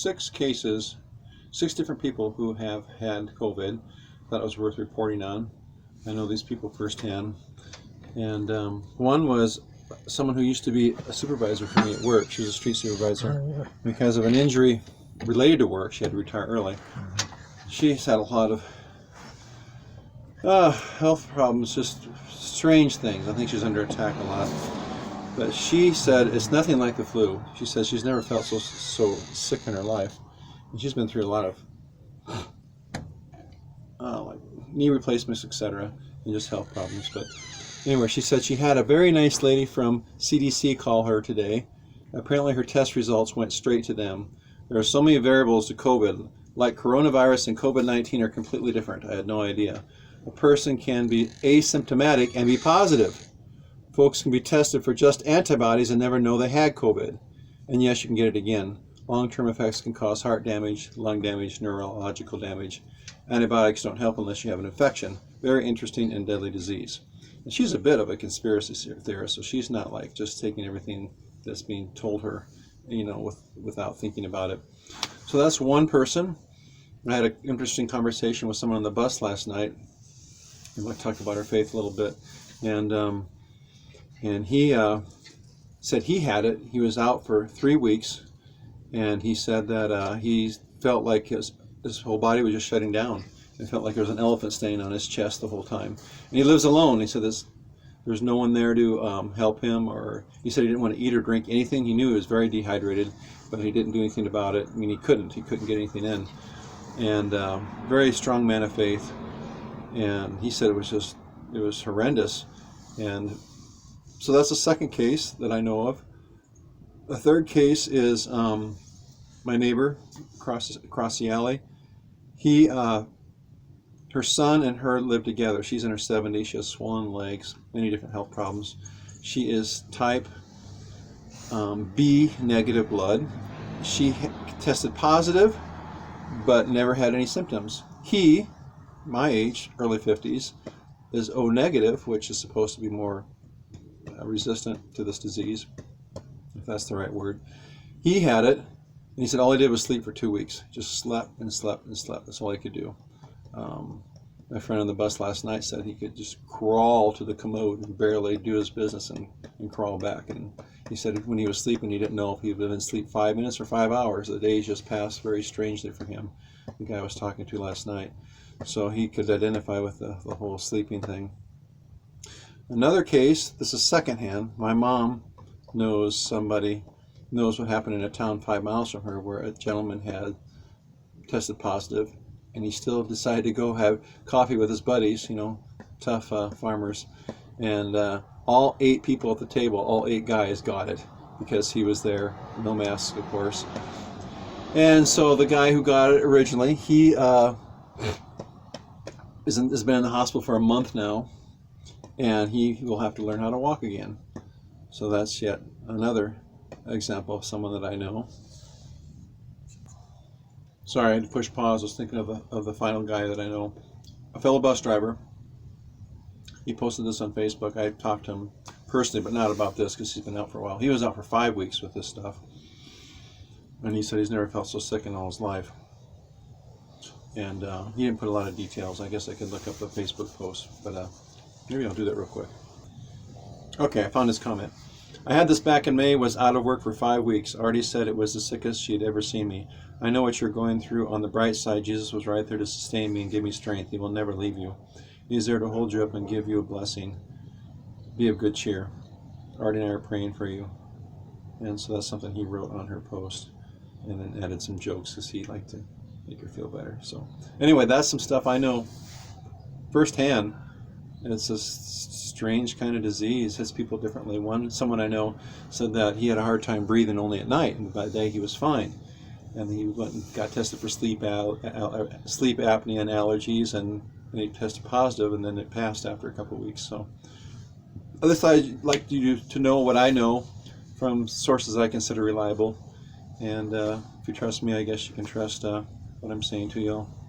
6 cases, 6 different people who have had COVID. Thought it was worth reporting on. I know these people firsthand. And one was someone who used to be a supervisor for me at work. She was a street supervisor. Oh, yeah. Because of an injury related to work, she had to retire early. She's had a lot of health problems, just strange things. I think she's under attack a lot. But she said it's nothing like the flu. She says she's never felt so sick in her life. And she's been through a lot of like knee replacements, etc., and just health problems. But anyway, she said she had a very nice lady from CDC call her today. Apparently her test results went straight to them. There are so many variables to COVID. Like coronavirus and COVID-19 are completely different. I had no idea. A person can be asymptomatic and be positive. Folks can be tested for just antibodies and never know they had COVID. And yes, you can get it again. Long-term effects can cause heart damage, lung damage, neurological damage. Antibiotics don't help unless you have an infection. Very interesting and deadly disease. And she's a bit of a conspiracy theorist, so she's not like just taking everything that's being told her, without thinking about it. So that's one person. I had an interesting conversation with someone on the bus last night. I talked about her faith a little bit, and he said he had it. He was out for 3 weeks, and he said that he felt like his whole body was just shutting down. It felt like there was an elephant standing on his chest the whole time. And he lives alone. He said there's no one there to help him, or he said he didn't want to eat or drink anything. He knew he was very dehydrated, but he didn't do anything about it. I mean, he couldn't get anything in. And very strong man of faith. And he said it was horrendous. And so that's the second case that I know of. The third case is my neighbor across the alley. Her son and her live together. She's in her 70s. She has swollen legs, many different health problems. She is type B negative blood. She tested positive, but never had any symptoms. He, my age, early 50s, is O negative, which is supposed to be more resistant to this disease, if that's the right word. He had it, and he said all he did was sleep for 2 weeks. Just slept and slept and slept. That's all he could do. My friend on the bus last night said he could just crawl to the commode and barely do his business and crawl back. And he said when he was sleeping, he didn't know if he would have been asleep 5 minutes or 5 hours. The days just passed very strangely for him, the guy I was talking to last night. So he could identify with the whole sleeping thing. Another case, this is secondhand. My mom knows what happened in a town 5 miles from her where a gentleman had tested positive, and he still decided to go have coffee with his buddies, tough farmers. And all 8 people at the table, all 8 guys got it because he was there, no mask, of course. And so the guy who got it originally, he has been in the hospital for a month now, and he will have to learn how to walk again. So that's yet another example of someone that I know. Sorry, I had to push pause. I was thinking of the final guy that I know. A fellow bus driver. He posted this on Facebook. I talked to him personally, but not about this because he's been out for a while. He was out for 5 weeks with this stuff. And he said he's never felt so sick in all his life. And he didn't put a lot of details. I guess I could look up the Facebook post, but maybe I'll do that real quick. Okay, I found his comment. I had this back in May, was out of work for 5 weeks. Already said it was the sickest she had ever seen me. I know what you're going through. On the bright side, Jesus was right there to sustain me and give me strength. He will never leave you. He is there to hold you up and give you a blessing. Be of good cheer. Artie and I are praying for you. And so that's something he wrote on her post, and then added some jokes because he'd like to make her feel better. So anyway, that's some stuff I know firsthand. It's a strange kind of disease. Hits people differently. Someone I know said that he had a hard time breathing only at night, and by the day he was fine. And he went and got tested for sleep apnea and allergies, and he tested positive, and then it passed after a couple of weeks. So other side, I'd like you to know what I know from sources I consider reliable. And if you trust me, I guess you can trust what I'm saying to you all.